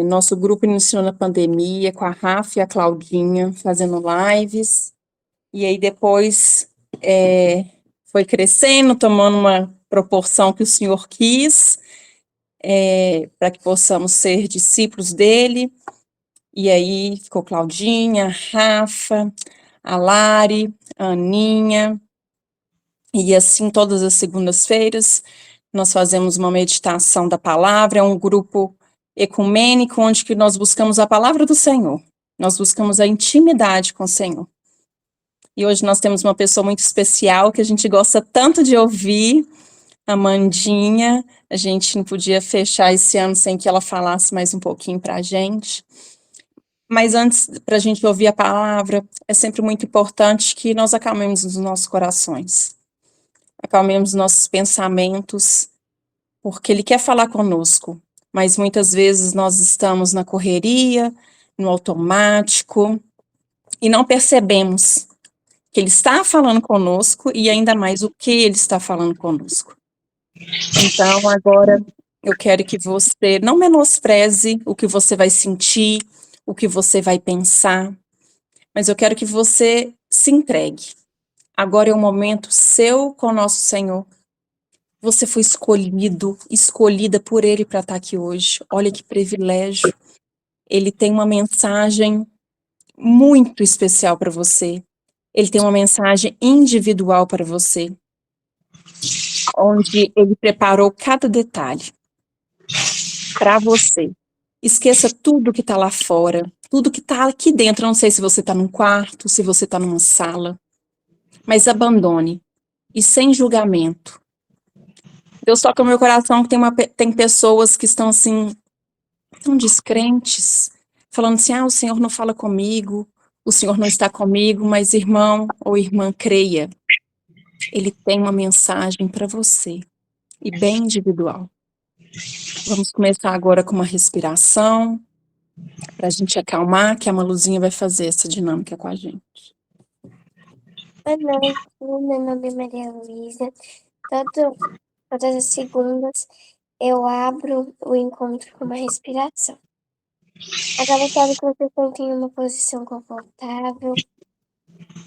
Nosso grupo iniciou na pandemia com a Rafa e a Claudinha fazendo lives, e aí depois foi crescendo, tomando uma proporção que o Senhor quis, para que possamos ser discípulos dele. E aí ficou Claudinha, a Rafa, a Lari, a Aninha, e assim todas as segundas-feiras nós fazemos uma meditação da palavra, é um grupo ecumênico onde que nós buscamos a palavra do Senhor, nós buscamos a intimidade com o Senhor. E hoje nós temos uma pessoa muito especial que a gente gosta tanto de ouvir, a Mandinha. A gente não podia fechar esse ano sem que ela falasse mais um pouquinho para a gente. Mas antes, para a gente ouvir a palavra, é sempre muito importante que nós acalmemos os nossos corações, acalmemos os nossos pensamentos, porque Ele quer falar conosco, mas muitas vezes nós estamos na correria, no automático, e não percebemos que Ele está falando conosco e ainda mais o que Ele está falando conosco. Então, agora, eu quero que você não menospreze o que você vai sentir, o que você vai pensar, mas eu quero que você se entregue. Agora é o momento seu com o nosso Senhor. Você foi escolhido, escolhida por Ele para estar aqui hoje. Olha que privilégio. Ele tem uma mensagem muito especial para você. Ele tem uma mensagem individual para você, onde Ele preparou cada detalhe para você. Esqueça tudo que está lá fora, tudo que está aqui dentro. Eu não sei se você está num quarto, se você está numa sala, mas abandone e sem julgamento. Deus toca no meu coração que tem pessoas que estão assim, tão descrentes, falando assim, o Senhor não fala comigo, o Senhor não está comigo, mas irmão ou irmã, creia, Ele tem uma mensagem para você, e bem individual. Vamos começar agora com uma respiração, para a gente acalmar, que a Maluzinha vai fazer essa dinâmica com a gente. Boa noite, meu nome é Maria Luísa. Todas as segundas eu abro o encontro com uma respiração. Agora eu quero que vocês sentem em uma posição confortável.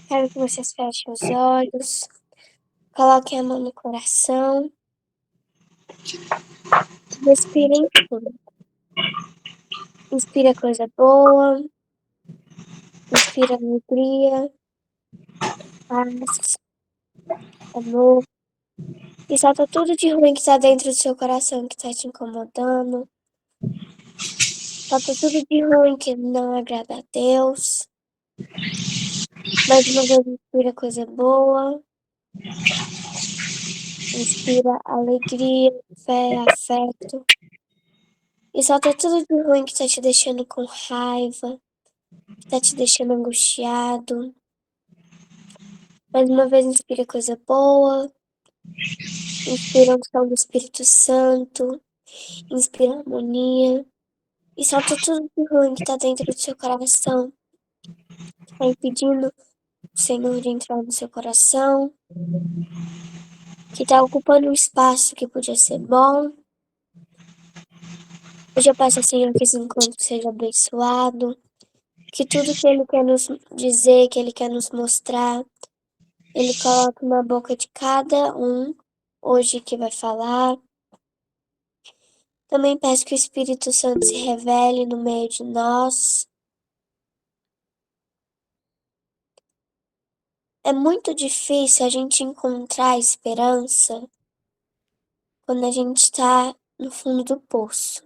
Quero que vocês fechem os olhos, coloquem a mão no coração, respirem fundo. Inspira coisa boa, inspira alegria, paz, amor. E solta tudo de ruim que tá dentro do seu coração, que tá te incomodando. Solta tudo de ruim que não agrada a Deus. Mais uma vez, inspira coisa boa. Inspira alegria, fé, afeto. E solta tudo de ruim que tá te deixando com raiva, que tá te deixando angustiado. Mais uma vez, inspira coisa boa. Inspira a unção do Espírito Santo. Inspira harmonia. E solta tudo de ruim que tá dentro do seu coração. Que tá impedindo o Senhor de entrar no seu coração. Que tá ocupando um espaço que podia ser bom. Hoje eu peço ao Senhor que esse encontro seja abençoado. Que tudo que Ele quer nos dizer, que Ele quer nos mostrar, Ele coloque na boca de cada um hoje que vai falar. Também peço que o Espírito Santo se revele no meio de nós. É muito difícil a gente encontrar esperança quando a gente está no fundo do poço.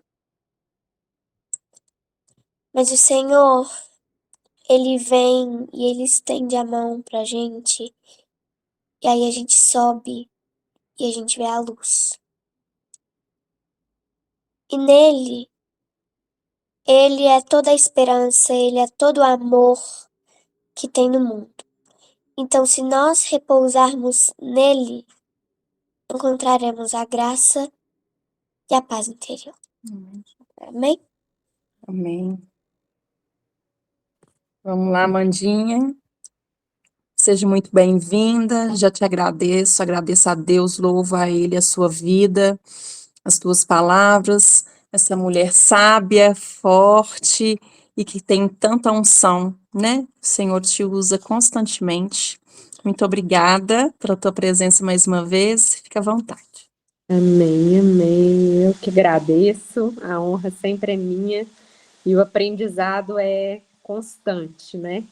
Mas o Senhor, Ele vem e Ele estende a mão pra gente. E aí a gente sobe e a gente vê a luz. E nele, Ele é toda a esperança, Ele é todo o amor que tem no mundo. Então, se nós repousarmos nele, encontraremos a graça e a paz interior. Amém? Amém. Vamos lá, Mandinha. Seja muito bem-vinda, já te agradeço a Deus, louvo a Ele a sua vida, as tuas palavras. essa mulher sábia, forte e que tem tanta unção, né? O Senhor te usa constantemente. Muito obrigada pela tua presença mais uma vez. Fica à vontade. Amém, amém. Eu que agradeço. A honra sempre é minha e o aprendizado é constante, né?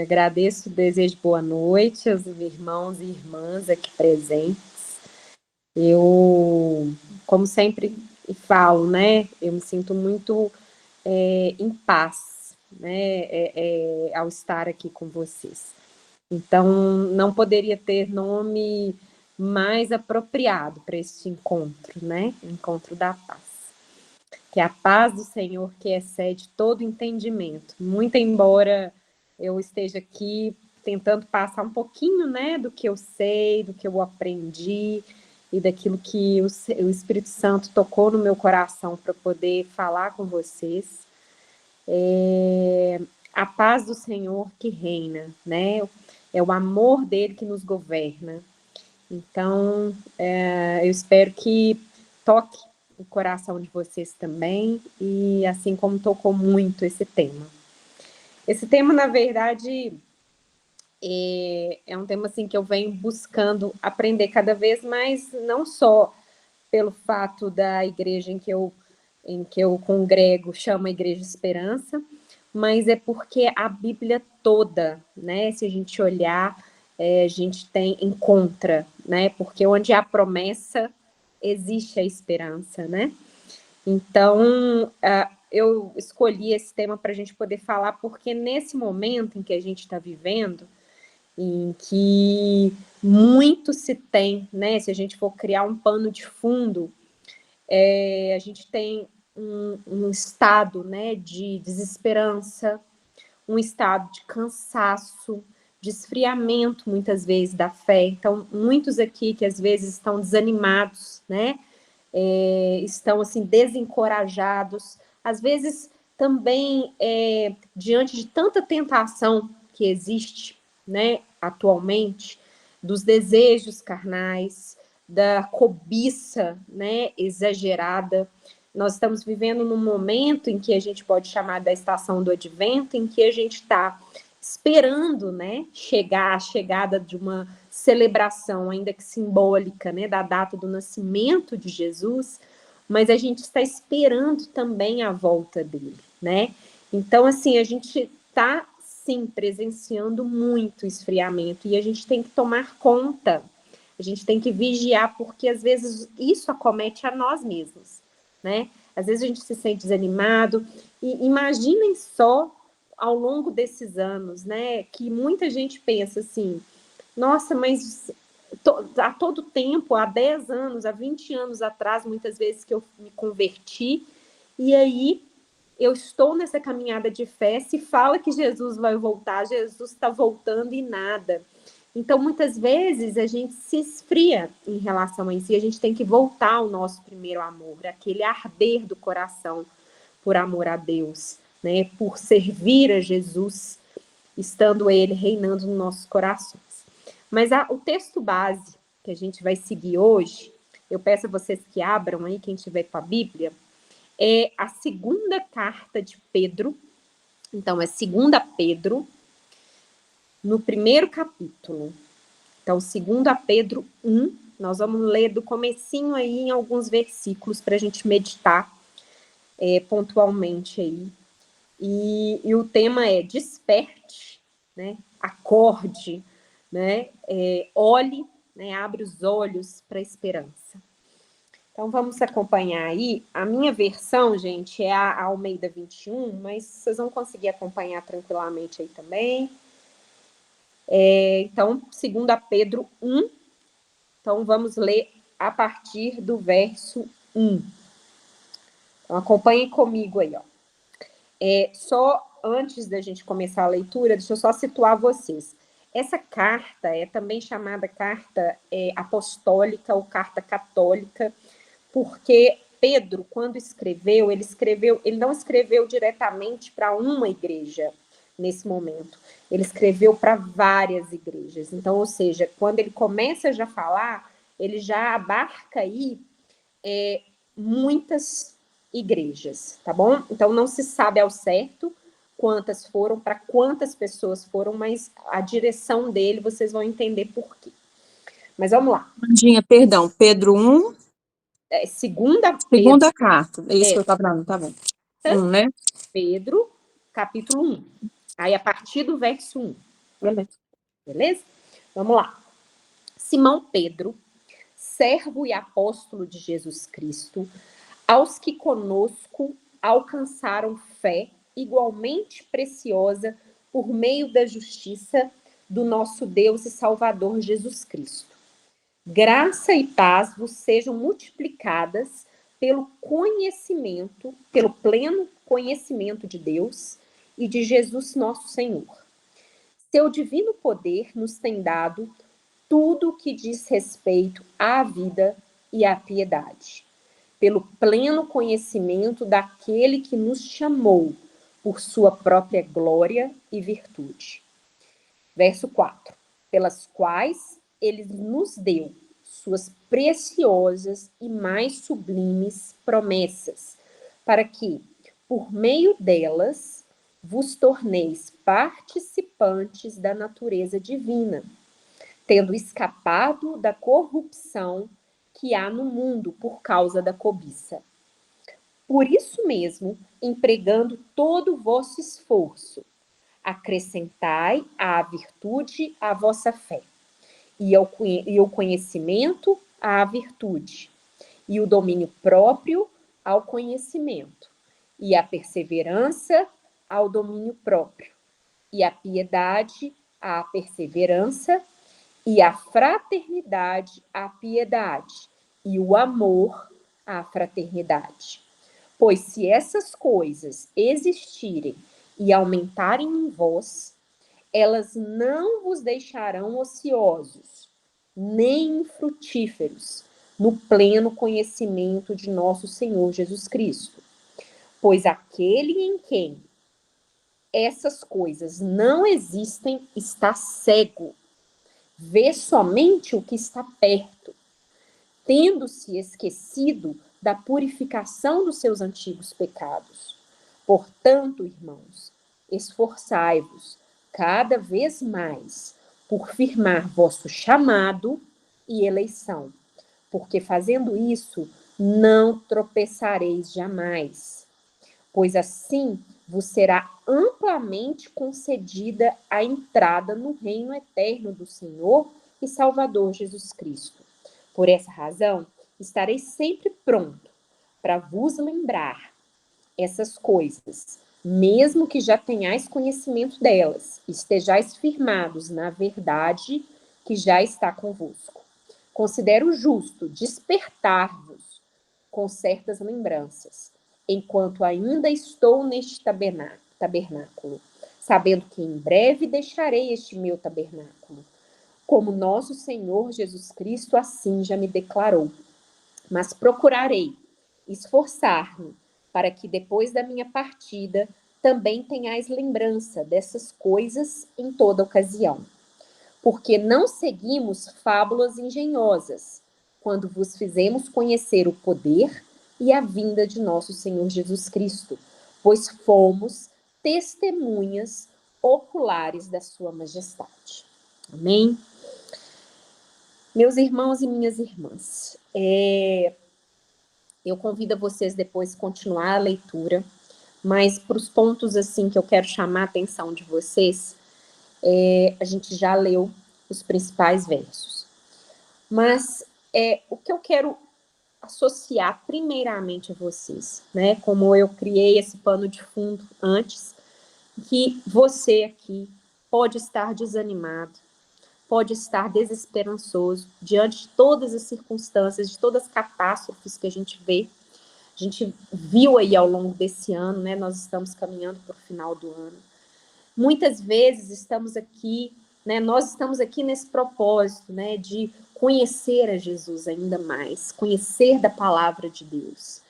Agradeço, desejo boa noite aos irmãos e irmãs aqui presentes. Eu, como sempre falo, né? Eu me sinto muito em paz, né? Ao estar aqui com vocês. Então, não poderia ter nome mais apropriado para este encontro, né? Encontro da paz. Que é a paz do Senhor que excede todo entendimento. Muito embora eu esteja aqui tentando passar um pouquinho, né, do que eu sei, do que eu aprendi e daquilo que o Espírito Santo tocou no meu coração para poder falar com vocês. A paz do Senhor que reina, né? É o amor dele que nos governa. Então, eu espero que toque o coração de vocês também, e assim como tocou muito esse tema. Esse tema, na verdade, é um tema assim, que eu venho buscando aprender cada vez mais, não só pelo fato da igreja em que eu congrego, chama Igreja Esperança, mas é porque a Bíblia toda, né, se a gente olhar, a gente encontra, né, porque onde há promessa, existe a esperança, né? Então, eu escolhi esse tema para a gente poder falar, porque nesse momento em que a gente está vivendo, em que muito se tem, né, se a gente for criar um pano de fundo, a gente tem um estado, né, de desesperança, um estado de cansaço, de esfriamento, muitas vezes, da fé. Então, muitos aqui que às vezes estão desanimados, né, estão assim desencorajados, às vezes também diante de tanta tentação que existe, né, atualmente, dos desejos carnais, da cobiça, né, exagerada. Nós estamos vivendo num momento em que a gente pode chamar da estação do advento, em que a gente está esperando, né, a chegada de uma celebração, ainda que simbólica, né, da data do nascimento de Jesus, mas a gente está esperando também a volta dele, né? Então, assim, a gente está, sim, presenciando muito esfriamento e a gente tem que tomar conta, a gente tem que vigiar, porque às vezes isso acomete a nós mesmos, né? Às vezes a gente se sente desanimado, e imaginem só ao longo desses anos, né, que muita gente pensa assim, nossa, mas a todo tempo, há 10 anos, há 20 anos atrás, muitas vezes que eu me converti, e aí eu estou nessa caminhada de fé, se fala que Jesus vai voltar, Jesus está voltando e nada. Então, muitas vezes, a gente se esfria em relação a isso, e a gente tem que voltar ao nosso primeiro amor, aquele arder do coração por amor a Deus, né? Por servir a Jesus, estando ele reinando nos nossos corações. Mas o texto base que a gente vai seguir hoje, eu peço a vocês que abram aí, quem tiver com a Bíblia, é a segunda carta de Pedro. Então, é 2 Pedro, no primeiro capítulo. Então, 2 Pedro 1, nós vamos ler do comecinho aí em alguns versículos para a gente meditar pontualmente aí. E o tema é desperte, né? Acorde, né? Olhe, né? Abre os olhos para a esperança. Então, vamos acompanhar aí. A minha versão, gente, é a Almeida 21, mas vocês vão conseguir acompanhar tranquilamente aí também. Então, 2 Pedro 1. Então, vamos ler a partir do verso 1. Então, acompanhem comigo aí, ó. Só antes da gente começar a leitura, deixa eu só situar vocês. Essa carta é também chamada carta apostólica ou carta católica, porque Pedro, quando escreveu, ele não escreveu diretamente para uma igreja nesse momento. Ele escreveu para várias igrejas. Então, ou seja, quando ele começa já a falar, ele já abarca aí muitas igrejas, tá bom? Então, não se sabe ao certo quantas foram, para quantas pessoas foram, mas a direção dele, vocês vão entender por quê. Mas vamos lá. Mandinha, perdão, Pedro 1, Segunda segunda carta. É isso que eu estava falando, tá bom. Pedro, né? Pedro, capítulo 1. Aí, a partir do verso 1. Beleza. Beleza? Vamos lá. Simão Pedro, servo e apóstolo de Jesus Cristo, aos que conosco alcançaram fé igualmente preciosa por meio da justiça do nosso Deus e Salvador Jesus Cristo. Graça e paz vos sejam multiplicadas pelo conhecimento, pelo pleno conhecimento de Deus e de Jesus nosso Senhor. Seu divino poder nos tem dado tudo o que diz respeito à vida e à piedade, pelo pleno conhecimento daquele que nos chamou por sua própria glória e virtude. Verso 4. Pelas quais ele nos deu suas preciosas e mais sublimes promessas, para que, por meio delas, vos torneis participantes da natureza divina, tendo escapado da corrupção que há no mundo por causa da cobiça. Por isso mesmo, empregando todo o vosso esforço, acrescentai à virtude a vossa fé, e o conhecimento à virtude, e o domínio próprio ao conhecimento, e a perseverança ao domínio próprio, e a piedade à perseverança, e a fraternidade à piedade, e o amor à fraternidade. Pois se essas coisas existirem e aumentarem em vós, elas não vos deixarão ociosos, nem infrutíferos, no pleno conhecimento de nosso Senhor Jesus Cristo. Pois aquele em quem essas coisas não existem está cego, vê somente o que está perto, tendo-se esquecido da purificação dos seus antigos pecados. Portanto, irmãos, esforçai-vos cada vez mais por firmar vosso chamado e eleição, porque fazendo isso não tropeçareis jamais, pois assim vos será amplamente concedida a entrada no reino eterno do Senhor e Salvador Jesus Cristo. Por essa razão, estarei sempre pronto para vos lembrar essas coisas, mesmo que já tenhais conhecimento delas, estejais firmados na verdade que já está convosco. Considero justo despertar-vos com certas lembranças, enquanto ainda estou neste tabernáculo, sabendo que em breve deixarei este meu tabernáculo, como nosso Senhor Jesus Cristo assim já me declarou. Mas procurarei esforçar-me para que depois da minha partida também tenhais lembrança dessas coisas em toda ocasião. Porque não seguimos fábulas engenhosas, quando vos fizemos conhecer o poder e a vinda de nosso Senhor Jesus Cristo, pois fomos testemunhas oculares da sua majestade. Amém? Meus irmãos e minhas irmãs, eu convido vocês depois a continuar a leitura, mas para os pontos assim que eu quero chamar a atenção de vocês, a gente já leu os principais versos. Mas o que eu quero associar primeiramente a vocês, né? Como eu criei esse pano de fundo antes, que você aqui pode estar desanimado, pode estar desesperançoso diante de todas as circunstâncias, de todas as catástrofes que a gente vê. A gente viu aí ao longo desse ano, né? Nós estamos caminhando para o final do ano. Muitas vezes estamos aqui, né? Nós estamos aqui nesse propósito, né? De conhecer a Jesus ainda mais, conhecer da palavra de Deus.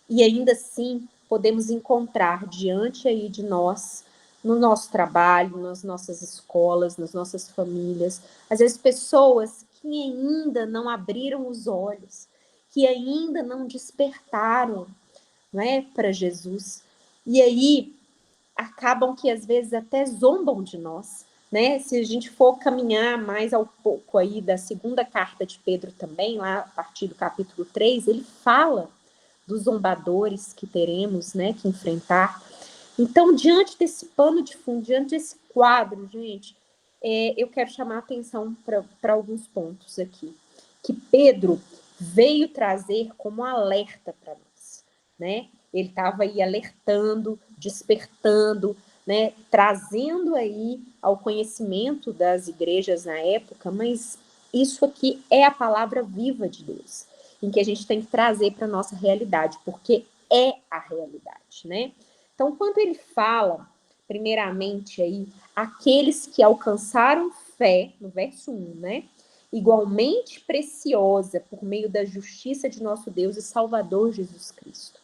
E ainda assim podemos encontrar diante aí de nós, no nosso trabalho, nas nossas escolas, nas nossas famílias, às vezes pessoas que ainda não abriram os olhos que ainda não despertaram, não é, para Jesus. E aí acabam que às vezes até zombam de nós, né? Se a gente for caminhar mais ao pouco aí da segunda carta de Pedro também, lá a partir do capítulo 3, ele fala dos zombadores que teremos, né, que enfrentar. Então, diante desse pano de fundo, diante desse quadro, gente, eu quero chamar a atenção para alguns pontos aqui, que Pedro veio trazer como alerta para nós, né? Ele estava aí alertando, despertando, né? Trazendo aí ao conhecimento das igrejas na época, mas isso aqui é a palavra viva de Deus, em que a gente tem que trazer para a nossa realidade, porque é a realidade, né? Então, quando ele fala, primeiramente aí, aqueles que alcançaram fé, no verso 1, né? Igualmente preciosa por meio da justiça de nosso Deus e Salvador Jesus Cristo.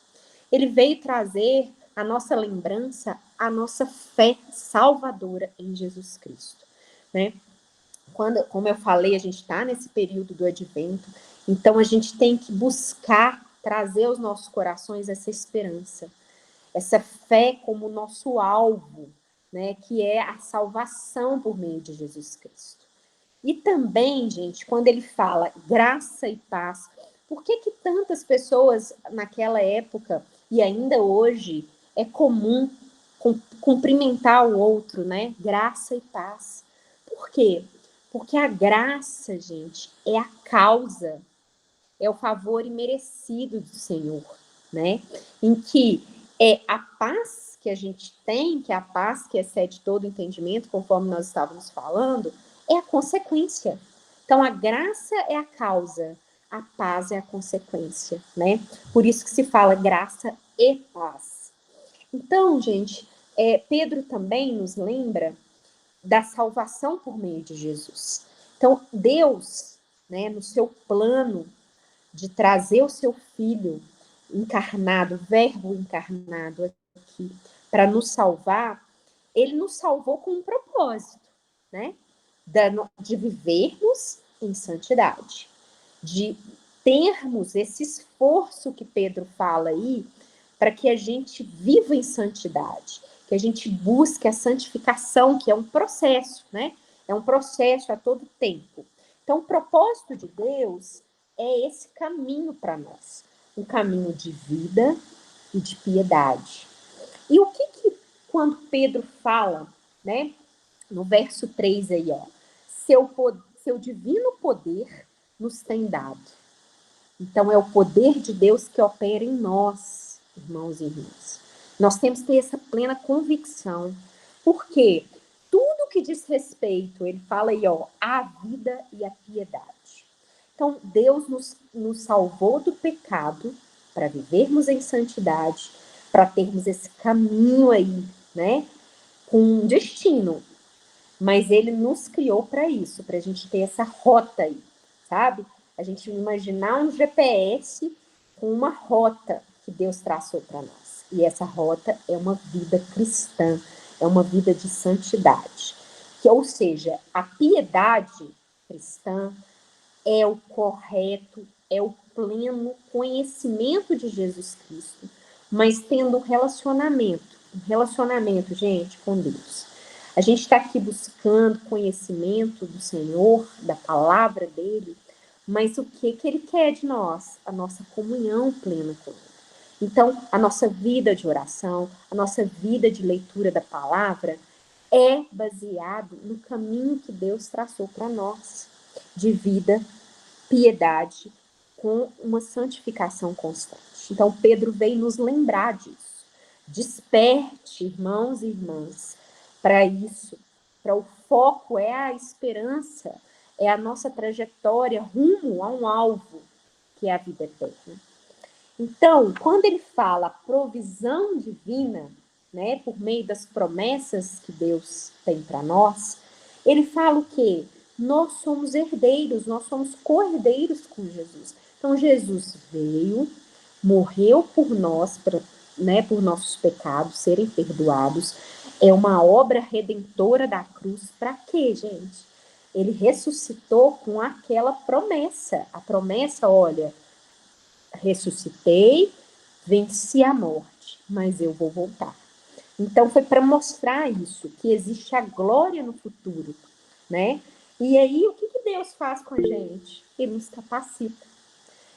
Ele veio trazer a nossa lembrança, a nossa fé salvadora em Jesus Cristo, né? Quando, como eu falei, a gente está nesse período do advento, então a gente tem que buscar trazer aos nossos corações essa esperança, essa fé como nosso alvo, né, que é a salvação por meio de Jesus Cristo. E também, gente, quando ele fala graça e paz, por que que tantas pessoas naquela época e ainda hoje é comum cumprimentar o outro, né? Graça e paz. Por quê? Porque a graça, gente, é a causa, é o favor imerecido do Senhor, né? Em que é a paz que a gente tem, que é a paz que excede todo entendimento, conforme nós estávamos falando, é a consequência. Então, a graça é a causa, a paz é a consequência, né? Por isso que se fala graça e paz. Então, gente, Pedro também nos lembra da salvação por meio de Jesus. Então, Deus, né, no seu plano de trazer o seu Filho encarnado, verbo encarnado aqui, para nos salvar, ele nos salvou com um propósito, né? De vivermos em santidade, de termos esse esforço que Pedro fala aí, para que a gente viva em santidade, que a gente busque a santificação, que é um processo, né? É um processo a todo tempo. Então, o propósito de Deus é esse caminho para nós, um caminho de vida e de piedade. E o que quando Pedro fala, né, no verso 3 aí, ó, seu divino poder nos tem dado. Então, é o poder de Deus que opera em nós, irmãos e irmãs. Nós temos que ter essa plena convicção. Por quê? Tudo que diz respeito, ele fala aí, ó, à vida e à piedade. Então, Deus nos salvou do pecado para vivermos em santidade, para termos esse caminho aí, né, com um destino. Mas ele nos criou para isso, para a gente ter essa rota aí, sabe? A gente imaginar um GPS com uma rota que Deus traçou para nós. E essa rota é uma vida cristã, é uma vida de santidade. Ou seja, a piedade cristã é o correto, é o pleno conhecimento de Jesus Cristo, mas tendo um relacionamento, gente, com Deus. A gente está aqui buscando conhecimento do Senhor, da palavra dele, mas o que ele quer de nós? A nossa comunhão plena com ele. Então, a nossa vida de oração, a nossa vida de leitura da palavra é baseado no caminho que Deus traçou para nós, de vida, piedade, com uma santificação constante. Então, Pedro veio nos lembrar disso. Desperte, irmãos e irmãs, para isso. Para o foco é a esperança, é a nossa trajetória rumo a um alvo, que é a vida eterna. Então, quando ele fala provisão divina, né, por meio das promessas que Deus tem para nós, ele fala o quê? Nós somos herdeiros, nós somos co-herdeiros com Jesus. Então, Jesus veio, morreu por nós, né, por nossos pecados serem perdoados. É uma obra redentora da cruz. Para quê, gente? Ele ressuscitou com aquela promessa. A promessa, olha, ressuscitei, venci a morte, mas eu vou voltar. Então foi para mostrar isso, que existe a glória no futuro, né? E aí o que Deus faz com a gente? Ele nos capacita.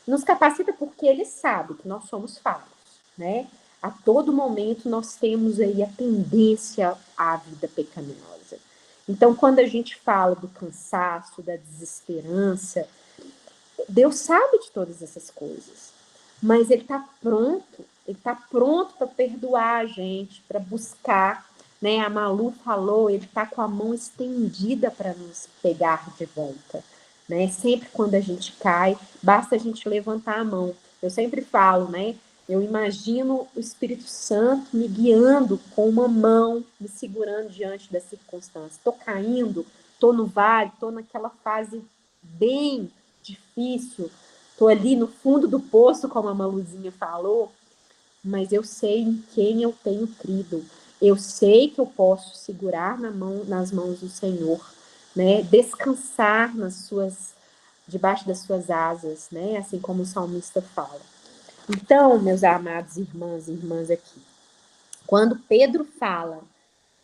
Nos capacita porque ele sabe que nós somos falhos, né? A todo momento nós temos aí a tendência à vida pecaminosa. Então, quando a gente fala do cansaço, da desesperança, Deus sabe de todas essas coisas, mas ele está pronto para perdoar a gente, para buscar, né? A Malu falou, ele está com a mão estendida para nos pegar de volta, né? Sempre quando a gente cai, basta a gente levantar a mão. Eu sempre falo, né? Eu imagino o Espírito Santo me guiando com uma mão, me segurando diante das circunstâncias. Estou caindo, estou no vale, estou naquela fase bem difícil, estou ali no fundo do poço, como a Maluzinha falou, mas eu sei em quem eu tenho crido. Eu sei que eu posso segurar nas mãos do Senhor, né? Descansar debaixo das suas asas, né? Assim como o salmista fala. Então, meus amados irmãos e irmãs aqui, quando Pedro fala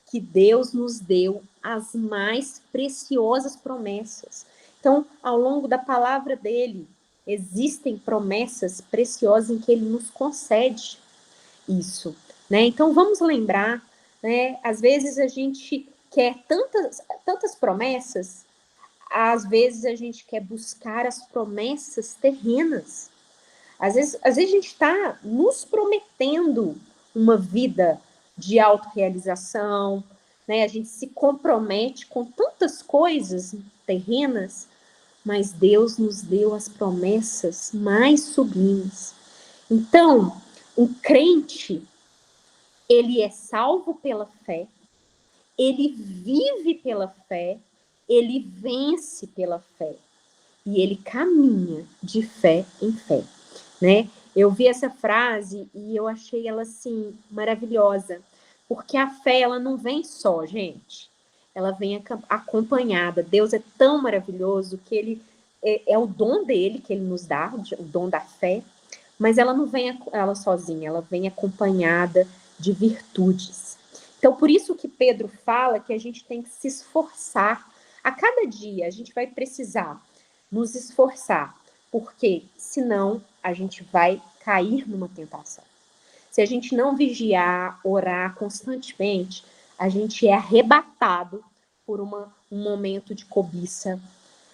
que Deus nos deu as mais preciosas promessas. Então, ao longo da palavra dele, existem promessas preciosas em que ele nos concede isso, né? Então, vamos lembrar, né? Às vezes a gente quer tantas promessas, às vezes a gente quer buscar as promessas terrenas. Às vezes a gente está nos prometendo uma vida de autorrealização, né? A gente se compromete com tantas coisas terrenas, mas Deus nos deu as promessas mais sublimes. Então, um crente, ele é salvo pela fé, ele vive pela fé, ele vence pela fé e ele caminha de fé em fé, né? Eu vi essa frase e eu achei ela, assim, maravilhosa, porque a fé, ela não vem só, gente, ela vem acompanhada. Deus é tão maravilhoso que ele é o dom dele que ele nos dá, o dom da fé, mas ela não vem ela sozinha, ela vem acompanhada de virtudes. Então, por isso que Pedro fala que a gente tem que se esforçar. A cada dia a gente vai precisar nos esforçar, porque senão a gente vai cair numa tentação. Se a gente não vigiar, orar constantemente, a gente é arrebatado por um momento de cobiça.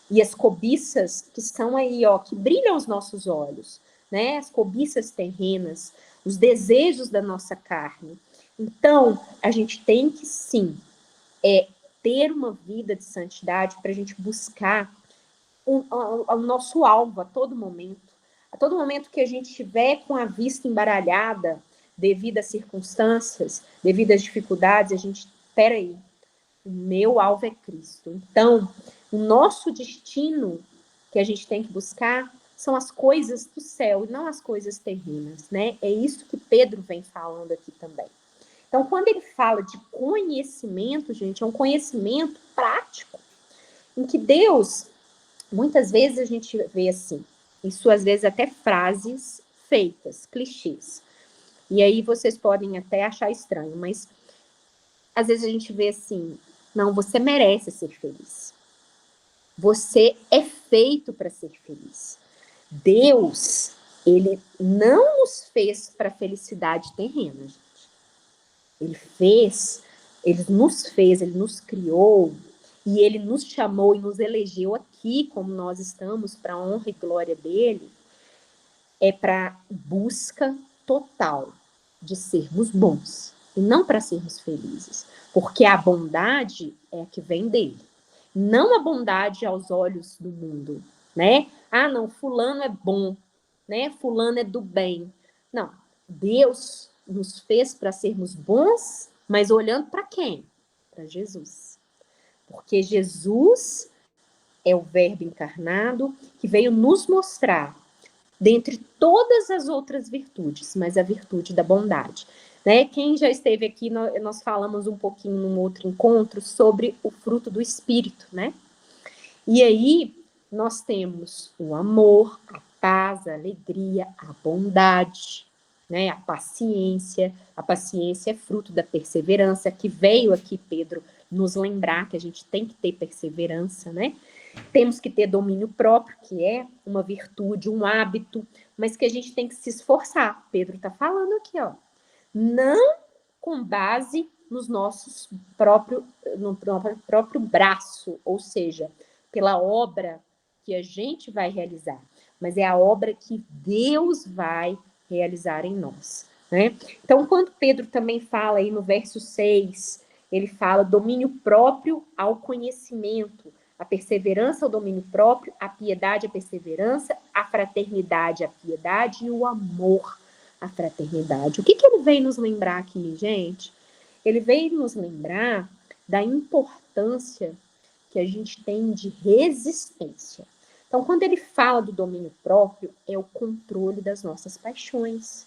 E as cobiças que estão aí, ó, que brilham os nossos olhos, né? As cobiças terrenas, os desejos da nossa carne. Então, a gente tem que, sim, ter uma vida de santidade para a gente buscar o nosso alvo a todo momento. A todo momento que a gente estiver com a vista embaralhada devido às circunstâncias, devido às dificuldades, a gente, peraí, o meu alvo é Cristo. Então, o nosso destino que a gente tem que buscar são as coisas do céu e não as coisas terrenas, né? É isso que Pedro vem falando aqui também. Então, quando ele fala de conhecimento, gente, é um conhecimento prático, em que Deus, muitas vezes a gente vê assim, isso às vezes até frases feitas, clichês. E aí vocês podem até achar estranho, mas às vezes a gente vê assim, não, você merece ser feliz. Você é feito para ser feliz. Deus, ele não nos fez para felicidade terrena, gente. Ele nos criou, e ele nos chamou e nos elegeu aqui, como nós estamos, para a honra e glória dele, é para busca total de sermos bons, e não para sermos felizes, porque a bondade é a que vem dele, não a bondade aos olhos do mundo, né? Ah, não, fulano é bom, né? Fulano é do bem. Não, Deus nos fez para sermos bons, mas olhando para quem? Para Jesus. Porque Jesus é o Verbo encarnado que veio nos mostrar, dentre todas as outras virtudes, mas a virtude da bondade. Né? Quem já esteve aqui, nós falamos um pouquinho num outro encontro sobre o fruto do Espírito, né? E aí nós temos o amor, a paz, a alegria, a bondade, né? A paciência. A paciência é fruto da perseverança, que veio aqui Pedro nos lembrar que a gente tem que ter perseverança, né? Temos que ter domínio próprio, que é uma virtude, um hábito, mas que a gente tem que se esforçar. Pedro está falando aqui, ó. Não com base no próprio braço, ou seja, pela obra que a gente vai realizar, mas é a obra que Deus vai realizar em nós, né? Então, quando Pedro também fala aí no verso 6, ele fala domínio próprio ao conhecimento, a perseverança ao domínio próprio, a piedade à perseverança, a fraternidade à piedade e o amor à fraternidade. O que ele vem nos lembrar aqui, gente? Ele veio nos lembrar da importância que a gente tem de resistência. Então, quando ele fala do domínio próprio, é o controle das nossas paixões.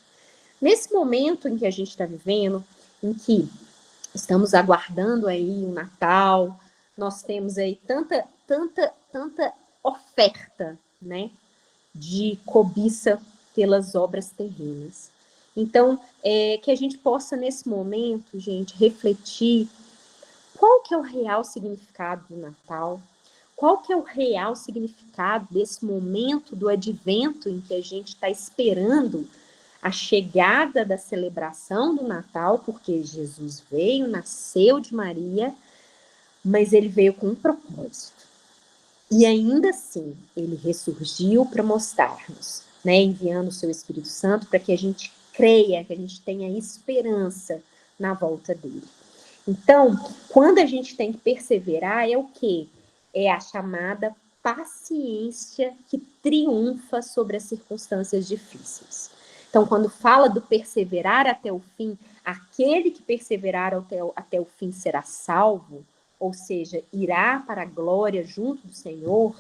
Nesse momento em que a gente está vivendo, em que estamos aguardando aí o Natal, nós temos aí tanta oferta, né, de cobiça pelas obras terrenas. Então, que a gente possa, nesse momento, gente, refletir qual que é o real significado do Natal, qual que é o real significado desse momento do advento em que a gente está esperando a chegada da celebração do Natal, porque Jesus veio, nasceu de Maria, mas ele veio com um propósito. E ainda assim, ele ressurgiu para mostrar-nos, né, enviando o seu Espírito Santo para que a gente creia, que a gente tenha esperança na volta dele. Então, quando a gente tem que perseverar, é o quê? É a chamada paciência que triunfa sobre as circunstâncias difíceis. Então, quando fala do perseverar até o fim, aquele que perseverar até o fim será salvo, ou seja, irá para a glória junto do Senhor.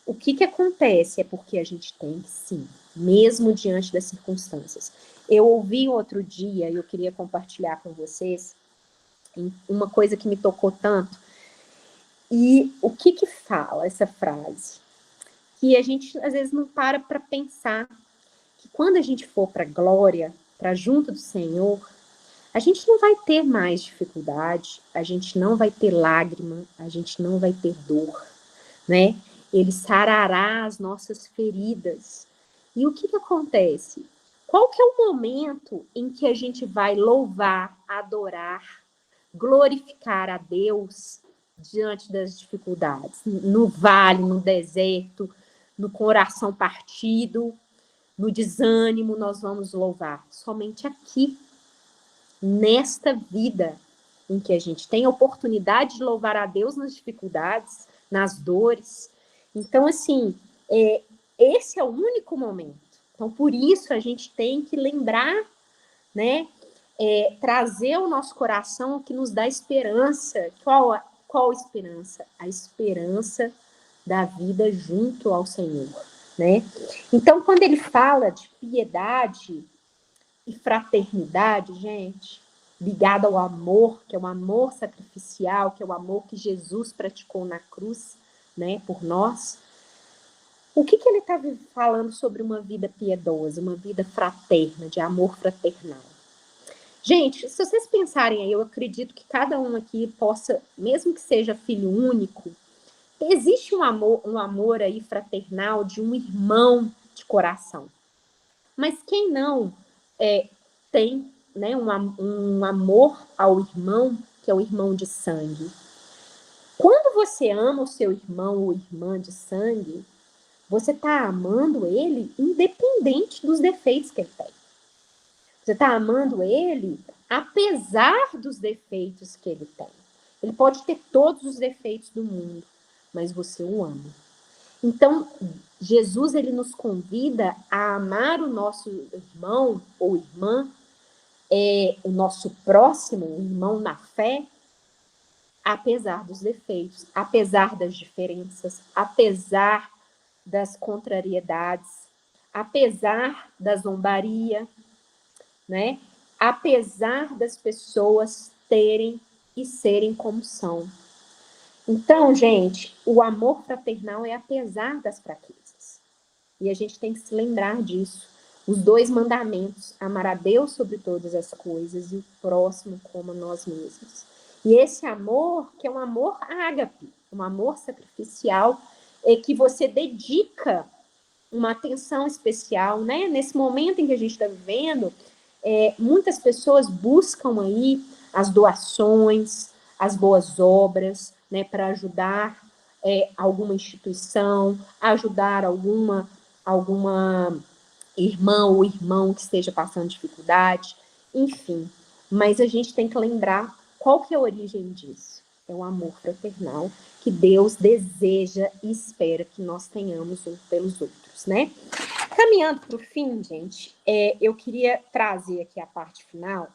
O que acontece? É porque a gente tem que, sim, mesmo diante das circunstâncias. Eu ouvi outro dia, e eu queria compartilhar com vocês, uma coisa que me tocou tanto. E o que fala essa frase? Que a gente, às vezes, não para pensar que quando a gente for para a glória, para junto do Senhor, a gente não vai ter mais dificuldade, a gente não vai ter lágrima, a gente não vai ter dor, né? Ele sarará as nossas feridas. E o que acontece? Qual que é o momento em que a gente vai louvar, adorar, glorificar a Deus diante das dificuldades? No vale, no deserto, no coração partido, no desânimo, nós vamos louvar. Somente aqui, nesta vida em que a gente tem a oportunidade de louvar a Deus nas dificuldades, nas dores. Então, assim, esse é o único momento. Então, por isso, a gente tem que lembrar, né, trazer ao nosso coração o que nos dá esperança. Qual esperança? A esperança da vida junto ao Senhor, né? Então, quando ele fala de piedade e fraternidade, gente, ligado ao amor, que é o amor sacrificial, que é o amor que Jesus praticou na cruz, né, por nós. O que ele está falando sobre uma vida piedosa, uma vida fraterna, de amor fraternal? Gente, se vocês pensarem aí, eu acredito que cada um aqui possa, mesmo que seja filho único, existe um amor aí fraternal de um irmão de coração. Mas quem não tem, né, um amor ao irmão, que é o irmão de sangue? Quando você ama o seu irmão ou irmã de sangue, você está amando ele independente dos defeitos que ele tem. Você está amando ele apesar dos defeitos que ele tem. Ele pode ter todos os defeitos do mundo, mas você o ama. Então, Jesus, ele nos convida a amar o nosso irmão ou irmã, o nosso próximo, o irmão na fé, apesar dos defeitos, apesar das diferenças, apesar das contrariedades, apesar da zombaria, né? Apesar das pessoas terem e serem como são. Então, gente, o amor fraternal é apesar das fraquezas. E a gente tem que se lembrar disso. Os 2 mandamentos, amar a Deus sobre todas as coisas e o próximo como a nós mesmos. E esse amor, que é um amor ágape, um amor sacrificial, é que você dedica uma atenção especial, né? Nesse momento em que a gente está vivendo, muitas pessoas buscam aí as doações, as boas obras, né, para ajudar alguma instituição, ajudar alguma irmã ou irmão que esteja passando dificuldade, enfim. Mas a gente tem que lembrar qual que é a origem disso. É o amor fraternal que Deus deseja e espera que nós tenhamos uns pelos outros, né? Caminhando para o fim, gente, eu queria trazer aqui a parte final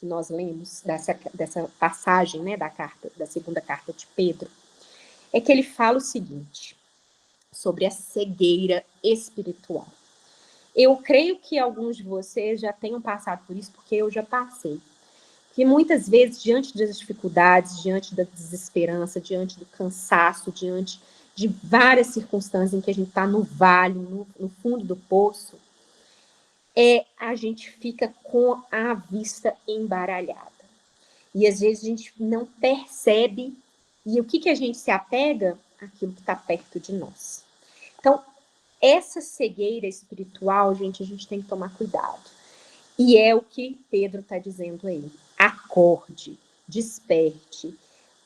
que nós lemos dessa passagem, né, da segunda carta de Pedro, é que ele fala o seguinte, sobre a cegueira espiritual. Eu creio que alguns de vocês já tenham passado por isso, porque eu já passei. Que muitas vezes, diante das dificuldades, diante da desesperança, diante do cansaço, diante de várias circunstâncias em que a gente está no vale, no fundo do poço, a gente fica com a vista embaralhada. E às vezes a gente não percebe, e o que a gente se apega? Aquilo que está perto de nós. Então, essa cegueira espiritual, gente, a gente tem que tomar cuidado. E é o que Pedro está dizendo aí. Acorde, desperte.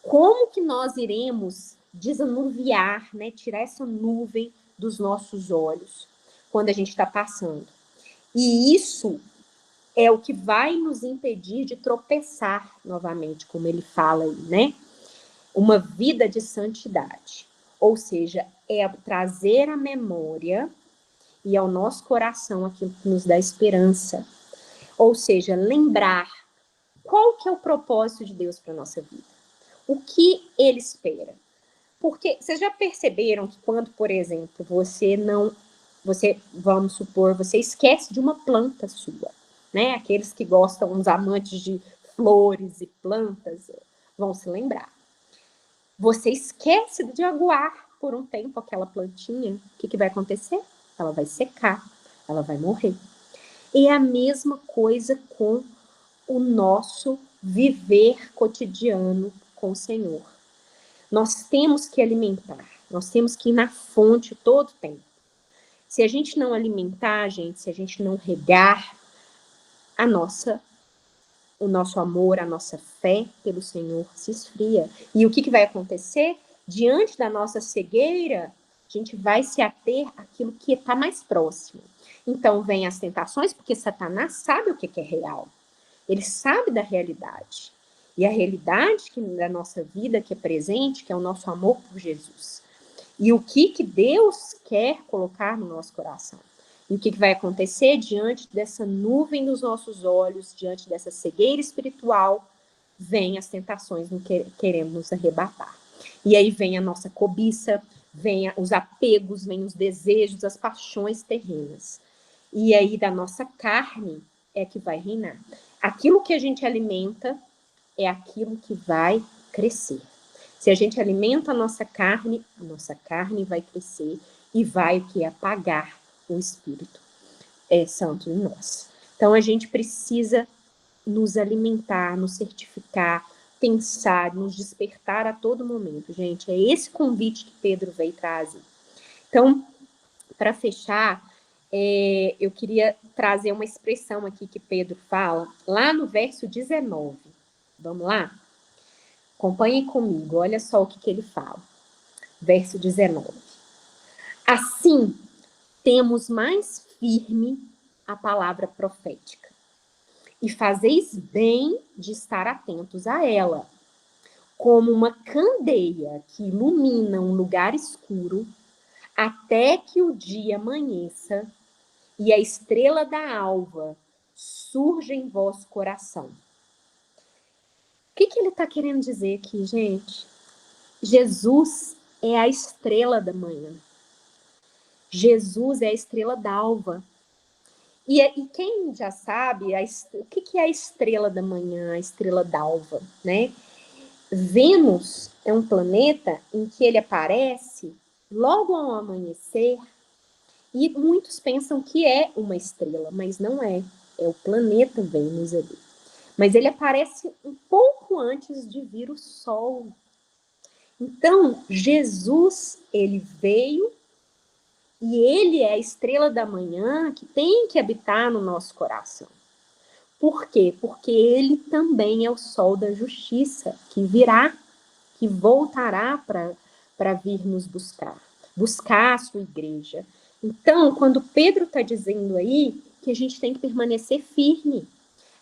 Como que nós iremos desanuviar, né, tirar essa nuvem dos nossos olhos quando a gente está passando? E isso é o que vai nos impedir de tropeçar novamente, como ele fala aí, né? Uma vida de santidade. Ou seja, é trazer à memória e ao nosso coração aquilo que nos dá esperança. Ou seja, lembrar qual que é o propósito de Deus para a nossa vida. O que ele espera. Porque vocês já perceberam que quando, por exemplo, vamos supor, você esquece de uma planta sua, né? Aqueles que gostam, os amantes de flores e plantas, vão se lembrar. Você esquece de aguar por um tempo aquela plantinha, o que vai acontecer? Ela vai secar, ela vai morrer. E é a mesma coisa com o nosso viver cotidiano com o Senhor. Nós temos que alimentar, nós temos que ir na fonte todo o tempo. Se a gente não alimentar, gente, se a gente não regar o nosso amor, a nossa fé pelo Senhor se esfria. E o que vai acontecer? Diante da nossa cegueira, a gente vai se ater àquilo que está mais próximo. Então, vem as tentações, porque Satanás sabe o que é real. Ele sabe da realidade. E a realidade da nossa vida, que é presente, que é o nosso amor por Jesus. E o que Deus quer colocar no nosso coração. E o que vai acontecer diante dessa nuvem dos nossos olhos, diante dessa cegueira espiritual, vem as tentações querendo nos arrebatar. E aí vem a nossa cobiça, vem os apegos, vem os desejos, as paixões terrenas. E aí da nossa carne é que vai reinar. Aquilo que a gente alimenta é aquilo que vai crescer. Se a gente alimenta a nossa carne vai crescer e vai apagar o Espírito Santo em nós. Então, a gente precisa nos alimentar, nos certificar, pensar, nos despertar a todo momento, gente. É esse convite que Pedro veio trazer. Então, para fechar, eu queria trazer uma expressão aqui que Pedro fala, lá no verso 19. Vamos lá? Acompanhem comigo, olha só o que ele fala. Verso 19. Assim, temos mais firme a palavra profética, e fazeis bem de estar atentos a ela, como uma candeia que ilumina um lugar escuro, até que o dia amanheça e a estrela da alva surja em vosso coração. O que ele está querendo dizer aqui, gente? Jesus é a estrela da manhã. Jesus é a estrela d'alva. E quem já sabe o que é a estrela da manhã, a estrela d'alva, né? Vênus é um planeta em que ele aparece logo ao amanhecer E muitos pensam que é uma estrela, mas não é. É o planeta Vênus ali. Mas ele aparece um pouco antes de vir o Sol. Então, Jesus, ele veio e ele é a estrela da manhã que tem que habitar no nosso coração. Por quê? Porque ele também é o sol da justiça, que virá, que voltará para vir nos buscar a sua igreja. Então, quando Pedro está dizendo aí que a gente tem que permanecer firme,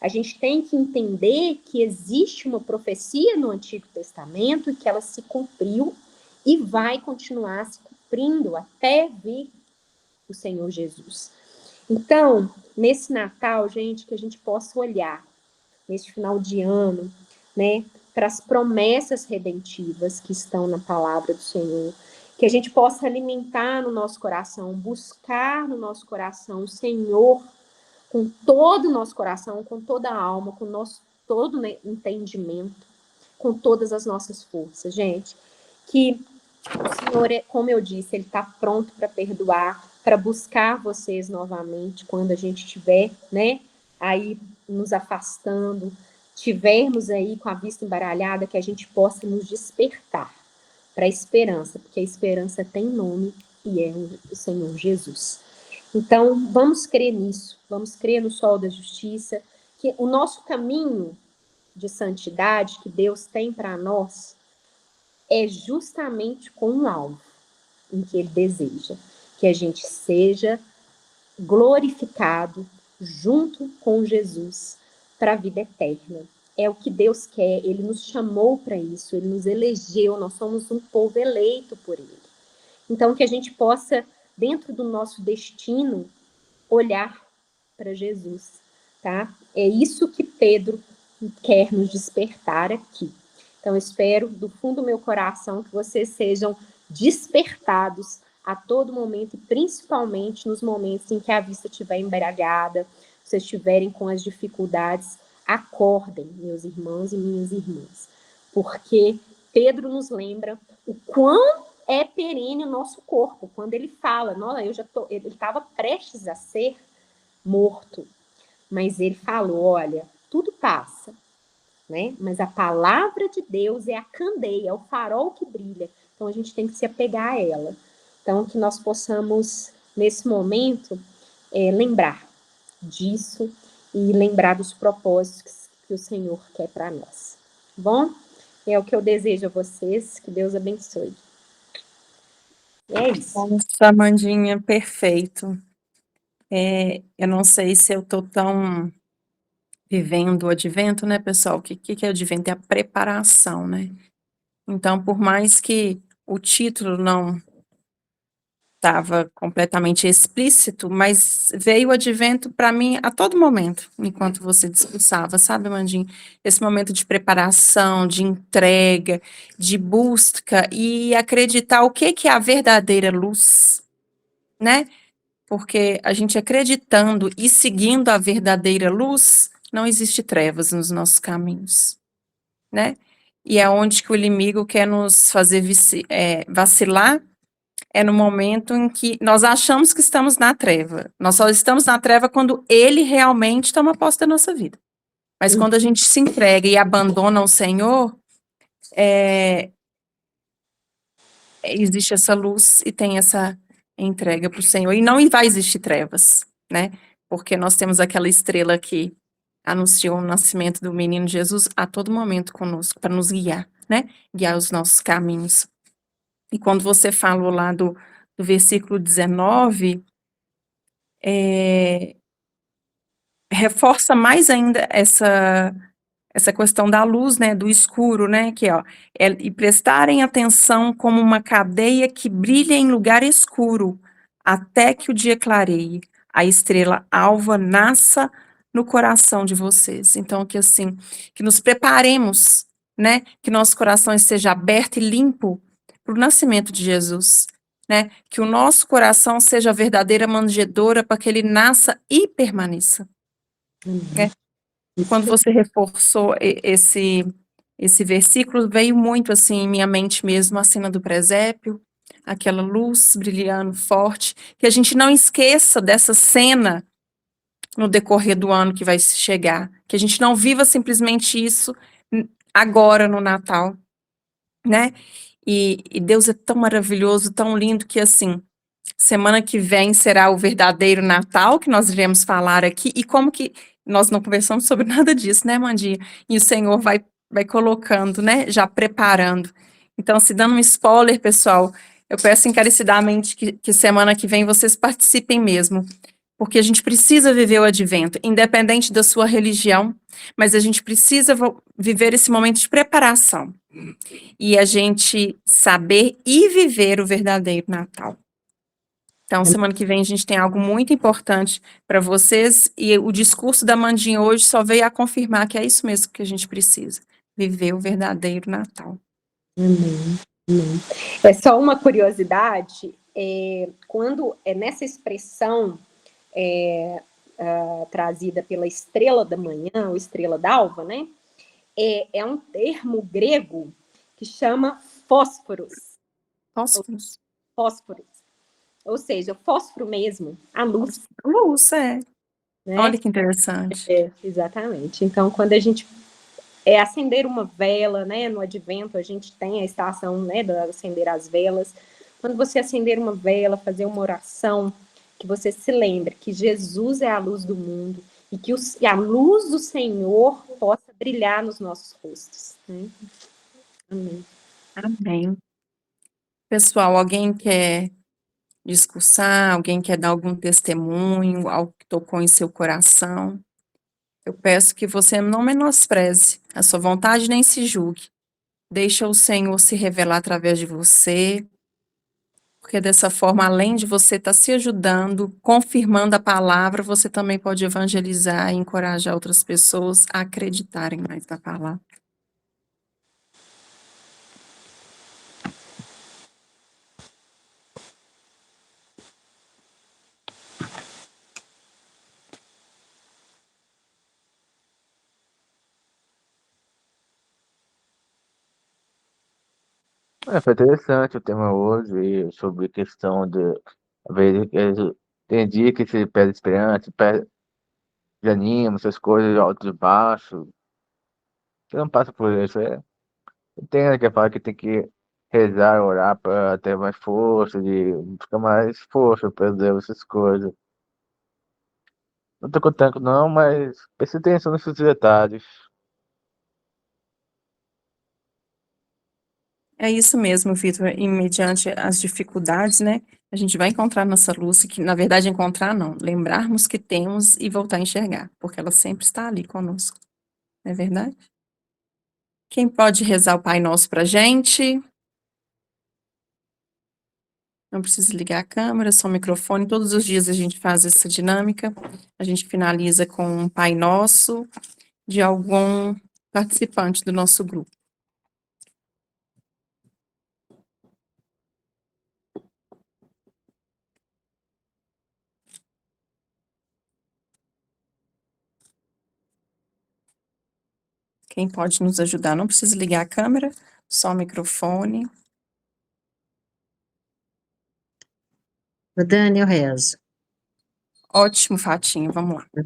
a gente tem que entender que existe uma profecia no Antigo Testamento e que ela se cumpriu e vai continuar se cumprindo até vir o Senhor Jesus. Então, nesse Natal, gente, que a gente possa olhar nesse final de ano, né, para as promessas redentivas que estão na palavra do Senhor, que a gente possa alimentar no nosso coração, buscar no nosso coração o Senhor com todo o nosso coração, com toda a alma, com nosso todo entendimento, com todas as nossas forças, gente. Que o Senhor, como eu disse, Ele está pronto para perdoar, para buscar vocês novamente quando a gente estiver, né, aí nos afastando, tivermos aí com a vista embaralhada, que a gente possa nos despertar para a esperança, porque a esperança tem nome e é o Senhor Jesus. Então, vamos crer nisso, vamos crer no sol da justiça, que o nosso caminho de santidade que Deus tem para nós é justamente com um alvo em que Ele deseja, que a gente seja glorificado junto com Jesus para a vida eterna. É o que Deus quer, Ele nos chamou para isso, Ele nos elegeu, nós somos um povo eleito por Ele. Então, que a gente possa, dentro do nosso destino, olhar para Jesus, tá? É isso que Pedro quer nos despertar aqui. Então, eu espero do fundo do meu coração que vocês sejam despertados a todo momento, e principalmente nos momentos em que a vista estiver embriagada, vocês estiverem com as dificuldades, acordem, meus irmãos e minhas irmãs, porque Pedro nos lembra o quão é perene o nosso corpo, quando ele fala, ele estava prestes a ser morto, mas ele falou, olha, tudo passa, né? Mas a palavra de Deus é a candeia, é o farol que brilha. Então a gente tem que se apegar a ela. Então que nós possamos nesse momento lembrar disso e lembrar dos propósitos que o Senhor quer para nós. Bom, é o que eu desejo a vocês. Que Deus abençoe. É isso. Nossa, Amandinha, perfeito. Eu não sei se eu estou tão vivendo o advento, né, pessoal? O que é o advento? É a preparação, né? Então, por mais que o título não estava completamente explícito, mas veio o advento para mim a todo momento, enquanto você discursava, sabe, Amandinha? Esse momento de preparação, de entrega, de busca e acreditar o que é a verdadeira luz, né? Porque a gente acreditando e seguindo a verdadeira luz, não existe trevas nos nossos caminhos, né? E é onde que o inimigo quer nos fazer vacilar, é no momento em que nós achamos que estamos na treva. Nós só estamos na treva quando ele realmente toma posse da nossa vida. Mas quando a gente se entrega e abandona o Senhor, existe essa luz e tem essa entrega para o Senhor. E não vai existir trevas, né? Porque nós temos aquela estrela que anunciou o nascimento do menino Jesus a todo momento conosco, para nos guiar, né? Guiar os nossos caminhos. E quando você falou lá do versículo 19, reforça mais ainda essa questão da luz, né, do escuro, né, que ó, e prestarem atenção como uma cadeia que brilha em lugar escuro, até que o dia clareie, a estrela alva nasça no coração de vocês. Então, que assim, que nos preparemos, né, que nosso coração esteja aberto e limpo para o nascimento de Jesus, né, que o nosso coração seja a verdadeira manjedoura para que ele nasça e permaneça. Né? Quando você reforçou esse versículo, veio muito assim em minha mente mesmo a cena do presépio, aquela luz brilhando forte, que a gente não esqueça dessa cena no decorrer do ano que vai chegar, que a gente não viva simplesmente isso agora no Natal, né? E Deus é tão maravilhoso, tão lindo, que assim, semana que vem será o verdadeiro Natal, que nós iremos falar aqui, e como que nós não conversamos sobre nada disso, né, Mandinha? E o Senhor vai colocando, né, já preparando. Então, se dando um spoiler, pessoal, eu peço encarecidamente que semana que vem vocês participem mesmo, porque a gente precisa viver o advento, independente da sua religião, mas a gente precisa viver esse momento de preparação e a gente saber e viver o verdadeiro Natal. Então, semana que vem a gente tem algo muito importante para vocês e o discurso da Mandinha hoje só veio a confirmar que é isso mesmo que a gente precisa, viver o verdadeiro Natal. Amém. Amém. É só uma curiosidade, quando é nessa expressão trazida pela estrela da manhã, ou estrela d'alva, né? É um termo grego que chama fósforos. Fósforos. Fósforos. Ou seja, o fósforo mesmo, a luz. Luz, é. Né? Olha que interessante. Exatamente. Então, quando a gente acender uma vela, né? No advento a gente tem a estação, né, de acender as velas. Quando você acender uma vela, fazer uma oração, que você se lembre que Jesus é a luz do mundo e que a luz do Senhor possa brilhar nos nossos rostos. Né? Amém. Amém. Pessoal, alguém quer discursar? Alguém quer dar algum testemunho? Algo que tocou em seu coração? Eu peço que você não menospreze a sua vontade, nem se julgue. Deixa o Senhor se revelar através de você, porque dessa forma, além de você estar se ajudando, confirmando a palavra, você também pode evangelizar e encorajar outras pessoas a acreditarem mais na palavra. Foi interessante o tema hoje, sobre questão de, às vezes, tem dia que você perde esperança, perde anima, essas coisas, altos e baixos. Você não passa por isso, entendo que fala que tem que rezar, orar para ter mais força, de ficar mais força para Deus, essas coisas. Não tô contando não, mas preste atenção nesses detalhes. É isso mesmo, Vitor, e mediante as dificuldades, né, a gente vai encontrar nossa luz, que na verdade encontrar não, lembrarmos que temos e voltar a enxergar, porque ela sempre está ali conosco, não é verdade? Quem pode rezar o Pai Nosso pra gente? Não precisa ligar a câmera, só o microfone, todos os dias a gente faz essa dinâmica, a gente finaliza com um Pai Nosso de algum participante do nosso grupo. Quem pode nos ajudar? Não precisa ligar a câmera, só o microfone. Ô, Dani, eu rezo. Ótimo, Fatinha, vamos lá.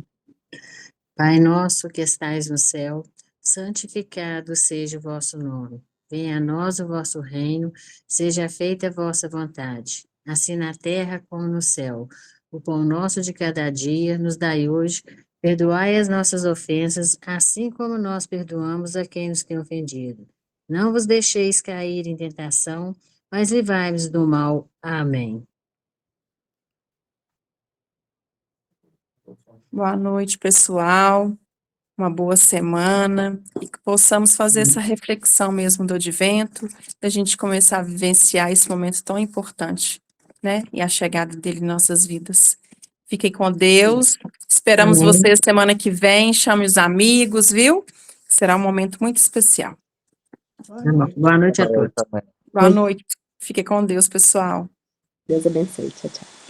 Pai nosso que estais no céu, santificado seja o vosso nome. Venha a nós o vosso reino, seja feita a vossa vontade, assim na terra como no céu. O pão nosso de cada dia nos dai hoje, perdoai as nossas ofensas, assim como nós perdoamos a quem nos tem ofendido. Não vos deixeis cair em tentação, mas livrai-nos do mal. Amém. Boa noite, pessoal. Uma boa semana e que possamos fazer essa reflexão mesmo do advento, da gente começar a vivenciar esse momento tão importante, né? E a chegada dele em nossas vidas. Fiquem com Deus. Esperamos Amém. vocês semana que vem. Chame os amigos, viu? Será um momento muito especial. Tá bom. Boa noite a todos. Boa noite. Fiquem com Deus, pessoal. Deus abençoe. Tchau, tchau.